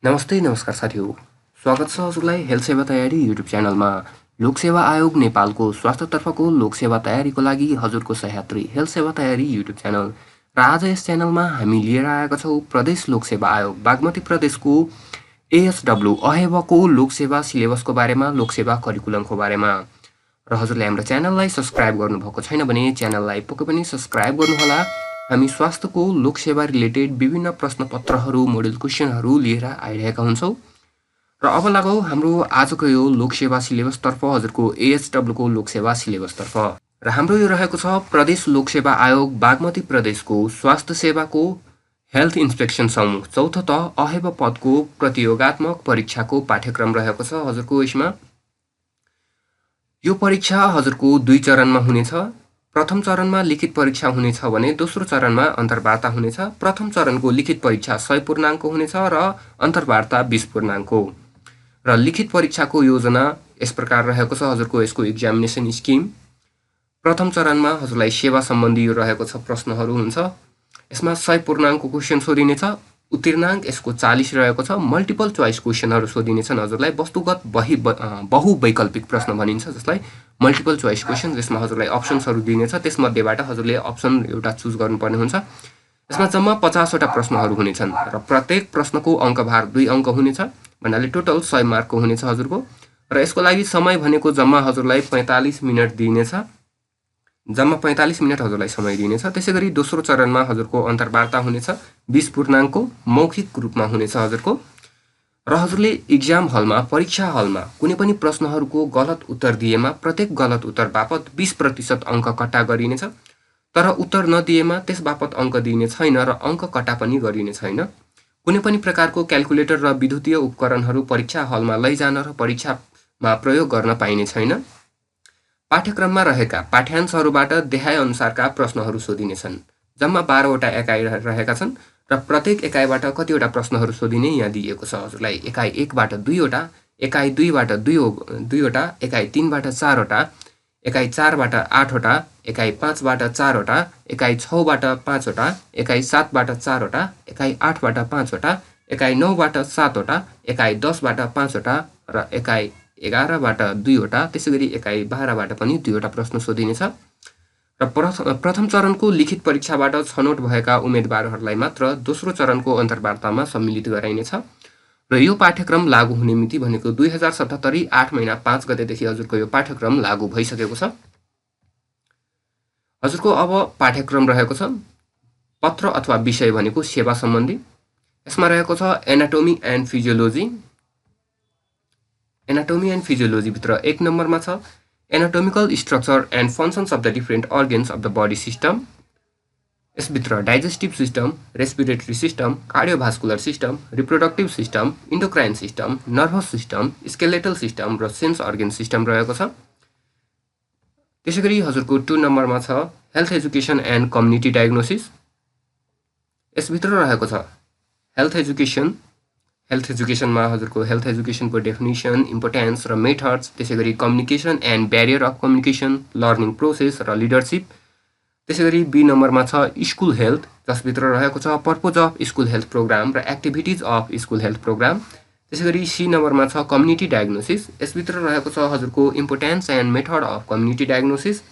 नमस्ते नमस्कार साथीहरु स्वागत छ हजुरलाई हेल्थ सेवा तयारी युट्युब च्यानलमा लोक सेवा आयोग नेपालको स्वास्थ्यतर्फको लोक सेवा तयारीको लागि हजुरको सहयात्री हेल्थ सेवा तयारी युट्युब च्यानल र आज यस च्यानलमा हामी लिएर आएका छौं प्रदेश लोक सेवा आयोग बागमती प्रदेशको AHW अहेबको लोक सेवा सिलेबसको बारेमा लोक सेवा करिकुलमको बारेमा र हजुरले हाम्रो च्यानललाई सब्स्क्राइब गर्नुभएको छैन भने च्यानललाई पक्कै पनि सब्स्क्राइब गर्नुहोला। हामी स्वास्थ्यको लोक सेवा रिलेटेड विभिन्न प्रश्नपत्रहरू मोडल क्वेशनहरू लिएर आइरहेका हुन्छौं र अब लागौं हाम्रो आजको यो लोक सेवा सिलेबस तर्फ हजुरको AHW को लोक सेवा सिलेबस तर्फ र हाम्रो यो रहेको छ प्रदेश लोक सेवा आयोग बागमती प्रदेशको स्वास्थ्य सेवाको हेल्थ इन्स्पेक्सन समूह चौथो तह अहेब पदको प्रतियोगात्मक परीक्षाको पाठ्यक्रम रहेको छ हजुरको यसमा। यो परीक्षा हजुरको दुई चरणमा हुनेछ। प्रथम चरणमा लिखित परीक्षा हुनेछ भने दोस्रो चरणमा अन्तर्वार्ता हुनेछ। प्रथम चरणको लिखित परीक्षा 100 पूर्णाङ्कको हुनेछ र अन्तर्वार्ता 20 पूर्णाङ्कको। र लिखित परीक्षाको योजना यस प्रकार रहेको छ हजुरको यसको एक्जामिनेसन स्किम। प्रथम चरणमा हजुरलाई सेवा सम्बन्धी यो रहेको छ प्रश्नहरू हुन्छ। यसमा 100 पूर्णाङ्कको क्वेशन सोधिनेछ। उत्तीर्णाङ्क यसको 40 रहेको छ। मल्टिपल चोइस क्वेशनहरू सोधिनेछन् हजुरलाई। वस्तुगत बहुवैकल्पिक प्रश्न भनिन्छ जसलाई मल्टिपल चोइस क्वेशन, जसमा हजुरलाई अप्सन्सहरू दिइनेछ। त्यसमध्येबाट हजुरले अप्सन एउटा चुज गर्नुपर्ने हुन्छ। यसमा जम्मा 50 वटा प्रश्नहरू हुनेछन् र प्रत्येक प्रश्नको अङ्कभार 2 अङ्क हुनेछ। भन्नाले टोटल 100 मार्कको हुनेछ हजुरको। र यसको लागि समय भनेको जम्मा हजुरलाई 45 मिनेट दिइनेछ। जम्मा 45 मिनेट हजुरलाई समय दिइनेछ। त्यसैगरी दोस्रो चरणमा हजुरको अन्तर्वार्ता हुनेछ 20 पूर्णाङ्कको मौखिक रूपमा हुनेछ हजुरको। र हजुरले एक्जाम हलमा परीक्षा हलमा कुनै पनि प्रश्नहरूको गलत उत्तर दिएमा प्रत्येक गलत उत्तर बापत 20% अङ्क कट्टा गरिनेछ। तर उत्तर नदिएमा त्यस बापत अङ्क दिइने छैन र अङ्क कट्टा पनि गरिने छैन। कुनै पनि प्रकारको क्याल्कुलेटर र विद्युतीय उपकरणहरू परीक्षा हलमा लैजान र परीक्षामा प्रयोग गर्न पाइने छैन। पाठ्यक्रममा रहेका पाठ्यांशहरूबाट देखाए अनुसारका प्रश्नहरू सोधिनेछन्। जम्मा 12 वटा एकाइ रहेका छन् र प्रत्येक एकाइबाट कतिवटा प्रश्नहरू सोधिने यहाँ दिएको छ हजुरलाई। एकाइ 1 बाट 2 वटा, एकाइ 2 बाट 2 वटा, एकाइ 3 बाट 4 वटा, एकाइ 4 बाट 8 वटा, एकाइ 5 बाट 4 वटा, एकाइ 6 बाट 5 वटा, एकाइ 7 बाट 4 वटा, एकाइ 8 बाट 5 वटा, एकाइ 9 बाट 7 वटा, एकाइ 10 बाट 5 वटा र एकाइ 11 बाट 2 वटा। त्यसैगरी एकाइ 12 बाट पनि 2 वटा प्रश्न सोधिनेछ। र प्रथम चरणको लिखित परीक्षाबाट छनौट भएका उम्मेदवारहरूलाई मात्र दोस्रो चरणको अन्तर्वार्तामा सम्मिलित गराइनेछ। र यो पाठ्यक्रम लागू हुने मिति भनेको 2077 8 महिना 5 गतेदेखि हजुरको यो पाठ्यक्रम लागू भइसकेको छ। हजुरको अब पाठ्यक्रम रहेको छ पत्र अथवा विषय भनेको सेवा सम्बन्धी। यसमा रहेको छ anatomy and physiology. Anatomy and physiology भित्र 1 नम्बरमा छ anatomical structure and functions of the different organs of the body system. यसभित्र digestive system, respiratory system, cardiovascular system, reproductive system, endocrine system, nervous system, skeletal system र sense organ system रहेको छ। त्यसैगरी हजुरको 2 नम्बरमा छ health education and community diagnosis. यसभित्र रहेको छ हेल्थ एजुकेसन। हेल्थ एजुकेसनमा हजुरको हेल्थ एजुकेसनको डेफिनेसन, इम्पोर्टेन्स र मेथड्स, त्यसैगरी communication and barrier of communication, learning process र लिडरसिप। त्यसैगरी बी नम्बरमा छ स्कुल हेल्थ, जसभित्र रहेको छ purpose of school health program र activities of school health program. त्यसैगरी सी नम्बरमा छ कम्युनिटी डायग्नोसिस। यसभित्र रहेको छ हजुरको importance and method of community diagnosis.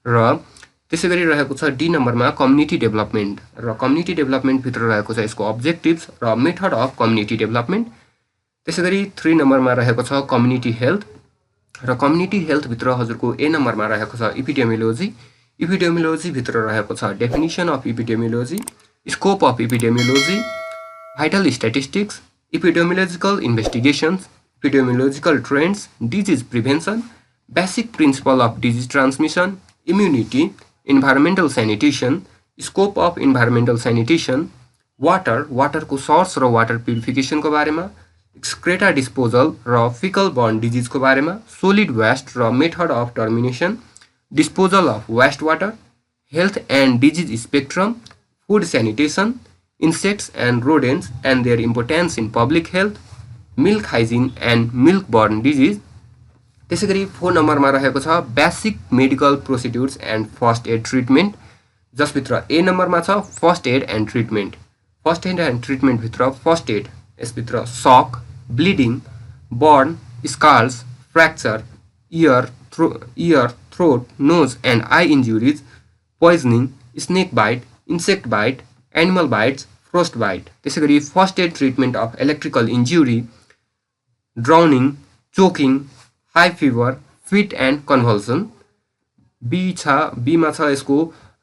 र त्यसैगरी रहेको छ डी नम्बरमा कम्युनिटी डेभलपमेन्ट। र कम्युनिटी डेभलपमेन्ट भित्र रहेको छ यसको अब्जेक्टिभ्स र मेथड अफ कम्युनिटी डेभलपमेन्ट। त्यसैगरी 3 नम्बरमा रहेको छ कम्युनिटी हेल्थ। र कम्युनिटी हेल्थ भित्र हजुरको ए नम्बरमा रहेको छ इपिडेमियोलोजी। इपिडेमियोलोजी भित्र रहेको छ definition of epidemiology, scope of epidemiology, vital statistics, epidemiological investigations, epidemiological trends, disease prevention, basic principle of disease transmission, immunity, environmental sanitation, scope of environmental sanitation, वाटरको source र वाटर प्युरिफिकेसनको बारेमा, एक्सक्रेटा डिस्पोजल र faecal borne डिजिजको बारेमा, solid waste र method of termination, disposal of waste water, health and disease spectrum, food sanitation, insects and rodents and their importance in public health, milk hygiene and milk borne disease. त्यसैगरी 4 नम्बरमा रहेको छ basic medical procedures and first aid treatment, जसभित्र A नम्बरमा छ first aid and treatment. First aid and treatment भित्र first aid यसभित्र shock, bleeding, burn, scars, fracture, ear, throat, nose and eye injuries, poisoning, snake bite, insect bite, animal bites, frostbite. त्यसैगरी first aid treatment of electrical injury, drowning, choking, high fever, fit and convulsion. B मा छ यसको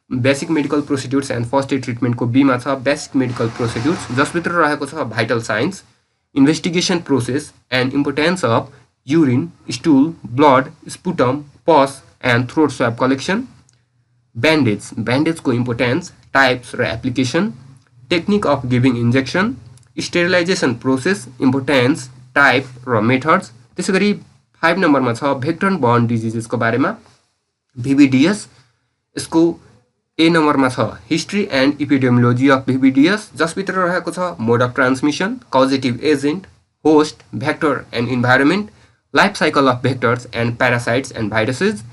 basic medical procedures and first aid ट्रिटमेन्टको B मा छ basic medical procedures जसभित्र रहेको छ vital signs, investigation process and importance of urine, stool, blood, sputum, pus and throat swab collection. ब्यान्डेजको इम्पोर्टेन्स, टाइप्स र application, technique of giving injection, sterilisation process, importance, type र methods. त्यसैगरी 5 नम्बरमा छ vector burn डिजिजेसको बारेमा, VBDS. यसको A नम्बरमा छ history and epidemiology of VBDS जसभित्र रहेको छ mode of transmission, causative agent, host, vector and environment, life cycle of vectors and parasites and viruses.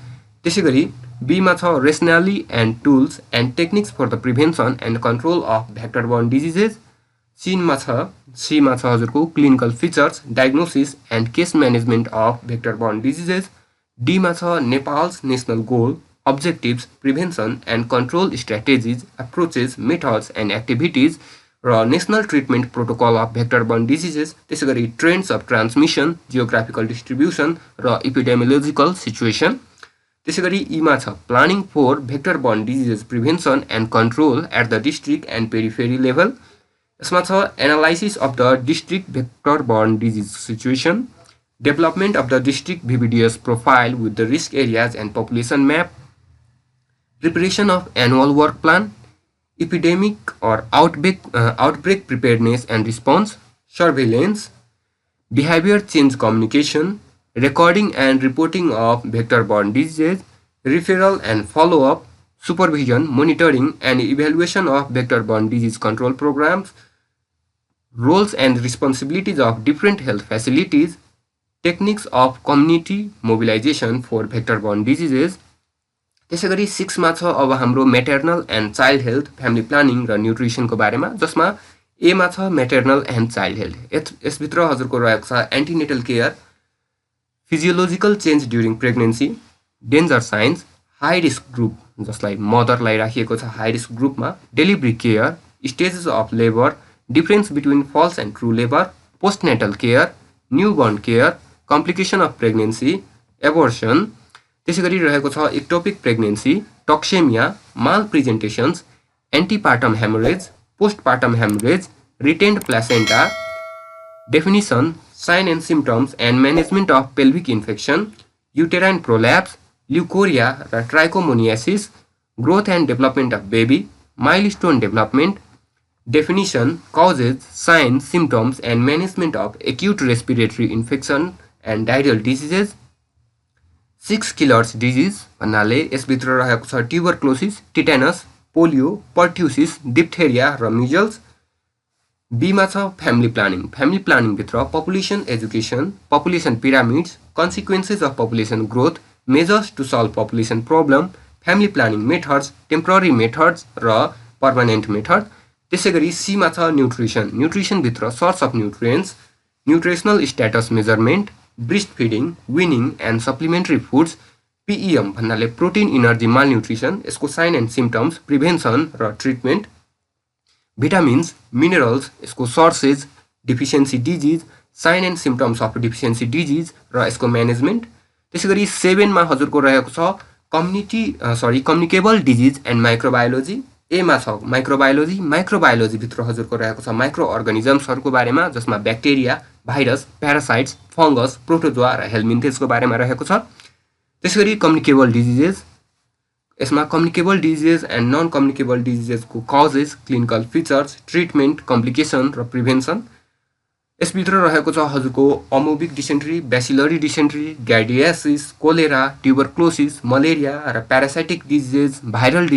त्यसैगरी बीमा छ rationale and tools and techniques for the prevention and control of vector borne diseases. सीमा छ हजुरको clinical features, diagnosis and case management of vector borne diseases. डीमा छ Nepal's national goal, objectives, prevention and control strategies, approaches, methods and activities र national treatment protocol of vector-borne diseases. त्यसैगरी trends of transmission, geographical distribution र epidemiological situation. त्यसैगरी ईमा छ planning for vector-borne diseases prevention and control at the district and periphery level. यसमा छ analysis of the district vector-borne disease situation, development of the district VBDS profile with the risk areas and population map, preparation of annual work plan, epidemic or outbreak preparedness and response, surveillance, behavior change communication, recording and reporting of vector-borne diseases, referral and follow-up, supervision, monitoring and evaluation of vector-borne disease control programs, roles and responsibilities of different health facilities, techniques of community mobilization for vector-borne diseases. त्यसैगरी 6 मा छ अब हाम्रो maternal and child health, family planning र न्युट्रिसनको बारेमा जसमा ए मा छ मेटर्नल एन्ड चाइल्ड हेल्थ. यसभित्र हजुरको रहेको छ antenatal care, physiological change during pregnancy, danger signs, high risk group जसलाई मदरलाई राखिएको छ हाई रिस्क ग्रुपमा, delivery care, stages of labour, difference between false and true labour, postnatal care, newborn care, complication of pregnancy, abortion. त्यसैगरी रहेको छ ectopic pregnancy, toxaemia, mall presentations, एन्टिपार्टम haemorrhage, postpartum haemorrhage, retained placenta, definition, sign and symptoms and management of pelvic infection, uterine prolapse, leucorrhoea र trichomoniasis, growth and development of baby, milestone development, definition, causes, sign, symptoms and management of acute respiratory infection and diarrhoeal diseases. 6 killers disease भन्नाले यसभित्र रहेको छ tuberculosis, tetanus, polio, pertussis, diphtheria र measles. बीमा छ family planning. Family प्लानिङभित्र population education, population pyramids, consequences of population growth, measures to solve population problem, family planning methods, temporary methods र permanent method. त्यसैगरी सीमा छ न्युट्रिसन. न्युट्रिसनभित्र source of nutrients, nutritional status measurement, breast feeding, weaning and supplementary foods. PEM भन्नाले protein energy malnutrition, यसको sign and symptoms, prevention र treatment. Vitamins, minerals, यसको sources, deficiency disease, sign and symptoms of deficiency disease र यसको management. त्यसैगरी 7 मा हजुरको रहेको छ communicable disease and microbiology. A मा छ माइक्रोबायोलोजी. माइक्रोबायोलोजीभित्र हजुरको रहेको छ माइक्रो अर्गानिजम्सहरूको बारेमा जसमा bacteria, virus, parasites, fungus, protozoa र हेल्मिन्थेसको बारेमा रहेको छ. त्यसैगरी कम्युनिकेबल डिजिजेस, यसमा communicable diseases and non communicable डिजिजेसको causes, clinical features, treatment, complication र प्रिभेन्सन. यसभित्र रहेको छ हजुरको amoebic dysentery, bacillary dysentery, giardiasis, cholera, tuberculosis, malaria र प्यारासाइटिक डिजिजेस, भाइरल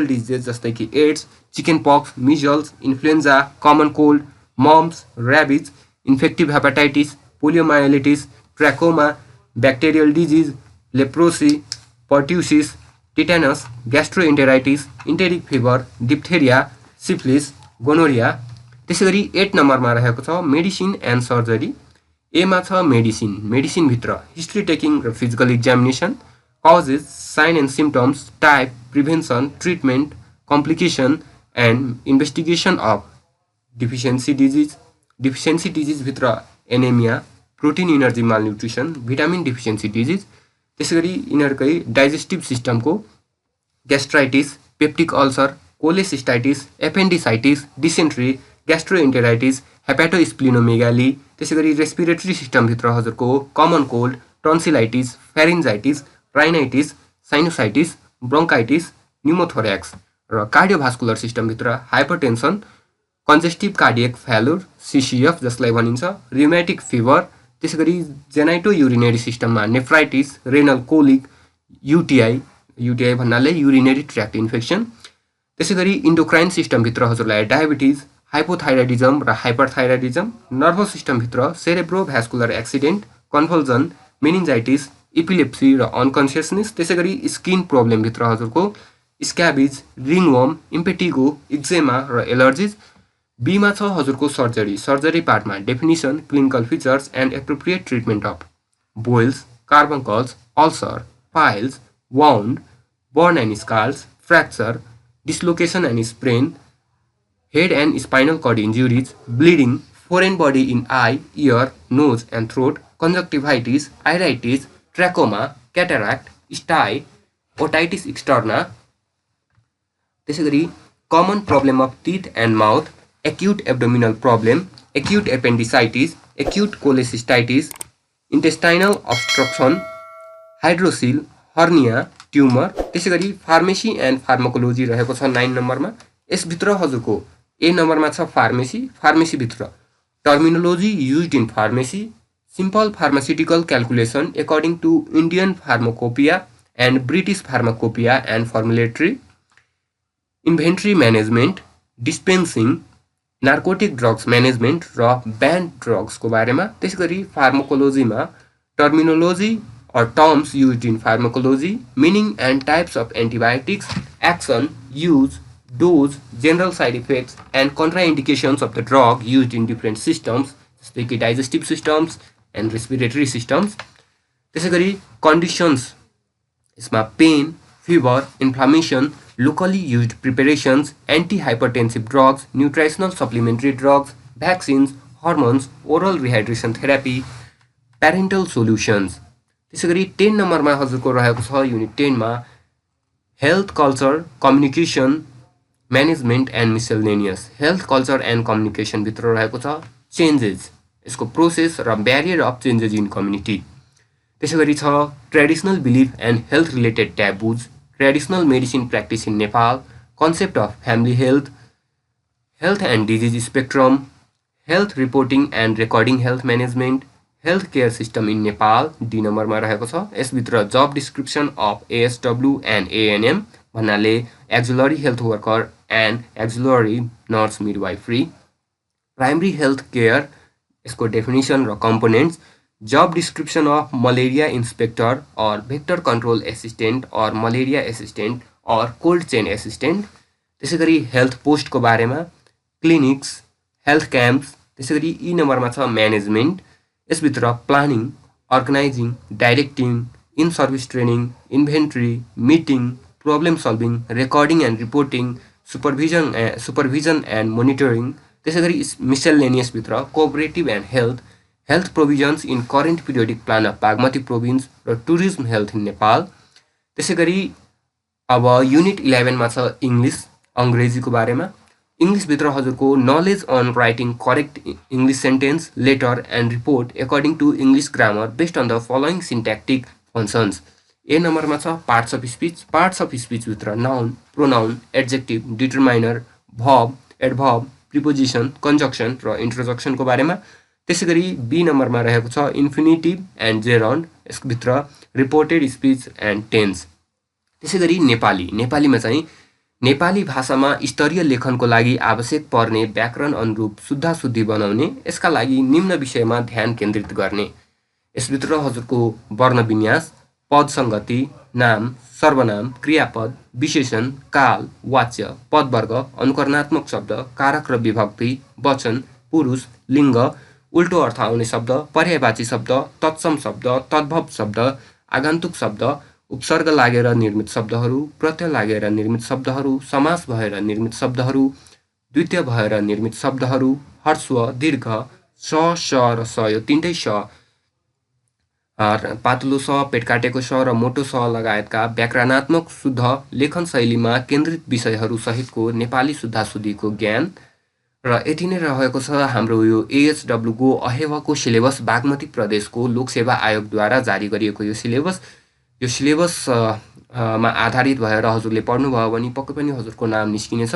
डिजिजेस जस्तै कि AIDS, chickenpox, measles, influenza, common cold, mumps, rabies, infective hepatitis, poliomyelitis, trachoma, bacterial disease, leprosy, pertussis, tetanus, gastroenteritis, इन्टेरिक fever, diphtheria, syphilis, gonorrhoea. त्यसैगरी 8 नम्बरमा रहेको छ medicine and surgery. A मा छ medicine. Medicine भित्र history taking र physical examination, causes, sign and symptoms, type, prevention, treatment, complication and investigation of deficiency disease. Deficiency disease भित्र anaemia, protein energy malnutrition, vitamin deficiency disease. त्यसैगरी यिनीहरूकै digestive सिस्टमको gastritis, peptic ulcer, cholecystitis, appendicitis, dysentery, gastroenteritis, hepatosplenomegaly. त्यसैगरी respiratory सिस्टमभित्र हजुरको common cold, tonsillitis, pharyngitis, rhinitis, sinusitis, bronchitis, pneumothorax. र cardiovascular सिस्टमभित्र hypertension, congestive cardiac failure CCF जसलाई भनिन्छ, रिमेटिक फिभर। त्यसैगरी जेनाइटो युरिनेरी सिस्टममा नेफ्राइटिस, रेनल कोलिक, युटिआई भन्नाले युरिनेरी ट्र्याक्ट इन्फेक्सन। त्यसैगरी इन्डोक्राइन सिस्टमभित्र हजुरलाई डायबिटिज, हाइपोथाइरोइडिजम र हाइपरथाइरोइडिजम। नर्भस सिस्टमभित्र सेरेब्रोभ्यास्कुलर एक्सिडेन्ट, कन्भल्जन, मेनिन्जाइटिस, इपिलेप्सी र अनकन्सियसनेस। त्यसैगरी स्किन प्रब्लमभित्र हजुरको स्क्याबिज, रिङवर्म, इम्पेटिगो, एक्जेमा र एलर्जिज। बीमा छ हजुरको सर्जरी। सर्जरी पार्टमा definition, clinical features and appropriate treatment of boils, carbuncles, ulcer, piles, wound, burn and scars, fracture, dislocation and sprain, head and spinal cord injuries, bleeding, foreign body in eye, ear, nose and throat, conjunctivitis, iritis, trachoma, cataract, stye, otitis externa. त्यसैगरी common problem of teeth and mouth, acute abdominal problem, acute appendicitis, acute cholecystitis, intestinal obstruction, hydrocele, hernia, tumor। त्यसैगरी pharmacy and pharmacology रहेको छ 9 नम्बरमा। यसभित्र हजुरको A नम्बरमा छ pharmacy. फार्मेसीभित्र terminology used in pharmacy, simple pharmaceutical calculation according to Indian pharmacopoeia and British pharmacopoeia and formulary, inventory management, dispensing, narcotic drugs management र ब्यान्ड ड्रग्सको बारेमा। त्यसैगरी फार्माकोलोजीमा terminology or terms used in pharmacology, meaning and types of antibiotics, action, use, dose, general side effects and contraindications of the drug used in different systems, जस्तै कि digestive systems and respiratory systems। त्यसैगरी conditions यसमा pain, fever, inflammation, locally used preparations, antihypertensive drugs, nutritional supplementary drugs, vaccines, hormones, oral rehydration therapy, parental solutions। त्यसैगरी 10 नम्बरमा हजुरको रहेको छ unit 10 मा health culture, communication, management and miscellaneous. Health culture and communication भित्र रहेको छ चेन्जेस, यसको प्रोसेस र barrier of changes in community. त्यसैगरी छ traditional belief and health related taboos, traditional medicine practice in Nepal, concept of family health, health and disease spectrum, health reporting and recording health management, health care system in Nepal. D नम्बरमा रहेको छ। यसभित्र job description of AHW एन्ड ANM भन्नाले auxiliary health worker and auxiliary nurse midwifery, primary health care यसको definition र components, job description of malaria inspector or vector control assistant or malaria assistant or cold chain assistant. त्यसैगरी health पोस्टको बारेमा, clinics, health camps. त्यसैगरी E नम्बरमा छ management. यसभित्र planning, organising, directing, in service training, inventory, meeting, problem solving, recording and reporting, supervision and monitoring. त्यसैगरी मिसेलेनियसभित्र cooperative and health, health provisions in current periodic plan of Bagmati province र tourism health in Nepal. त्यसैगरी अब unit 11 मा छ English, अङ्ग्रेजीको बारेमा। इङ्ग्लिसभित्र हजुरको knowledge on writing correct English sentence, letter and report according to English grammar based on the following syntactic functions. A नम्बरमा छ parts of speech. Parts of स्पिचभित्र noun, pronoun, adjective, determiner, verb, adverb, preposition, conjunction र इन्ट्रोजक्सनको बारेमा। त्यसैगरी B नम्बरमा रहेको छ इन्फिनिटिभ एन्ड जेरन्ड, यसभित्र रिपोर्टेड स्पिच एन्ड टेन्स। त्यसैगरी नेपाली। नेपालीमा चाहिँ नेपाली भाषामा स्तरीय लेखनको लागि आवश्यक पर्ने व्याकरण अनुरूप शुद्धाशुद्धि बनाउने, यसका लागि निम्न विषयमा ध्यान केन्द्रित गर्ने। यसभित्र हजुरको वर्ण विन्यास, पद सङ्गति, नाम, सर्वनाम, क्रियापद, विशेषण, काल, वाच्य, पदवर्ग, अनुकरणात्मक शब्द, कारक र विभक्ति, वचन, पुरुष, लिङ्ग, उल्टो अर्थ आउने शब्द, पर्यायवाची शब्द, तत्सम शब्द, तद्भव शब्द, आगन्तुक शब्द, उपसर्ग लागेर निर्मित शब्दहरू, प्रत्यय लागेर निर्मित शब्दहरू, समास भएर निर्मित शब्दहरू, द्वितीय भएर निर्मित शब्दहरू, ह्रस्व, दीर्घ, स, स र स यो तीनटै स, पातलो स, पेट काटेको स र मोटो स लगायतका व्याकरणात्मक शुद्ध लेखन शैलीमा केन्द्रित विषयहरू सहितको नेपाली शुद्धाशुद्धिको ज्ञान। र यति नै रहेको छ हाम्रो यो AHW को AHW सिलेबस, बागमती प्रदेशको लोकसेवा आयोगद्वारा जारी गरिएको यो सिलेबस। यो सिलेबस मा आधारित भएर हजुरले पढ्नुभयो भने पक्कै पनि हजुरको नाम निस्किनेछ।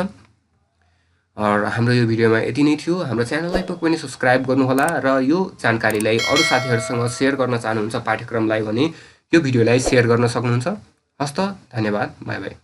र हाम्रो यो भिडियोमा यति नै थियो। हाम्रो च्यानललाई पक्कै पनि सब्स्क्राइब गर्नुहोला र यो जानकारीलाई अरू साथीहरूसँग सेयर गर्न चाहनुहुन्छ पाठ्यक्रमलाई भने यो भिडियोलाई सेयर गर्न सक्नुहुन्छ। हस्त, धन्यवाद, बाई बाई।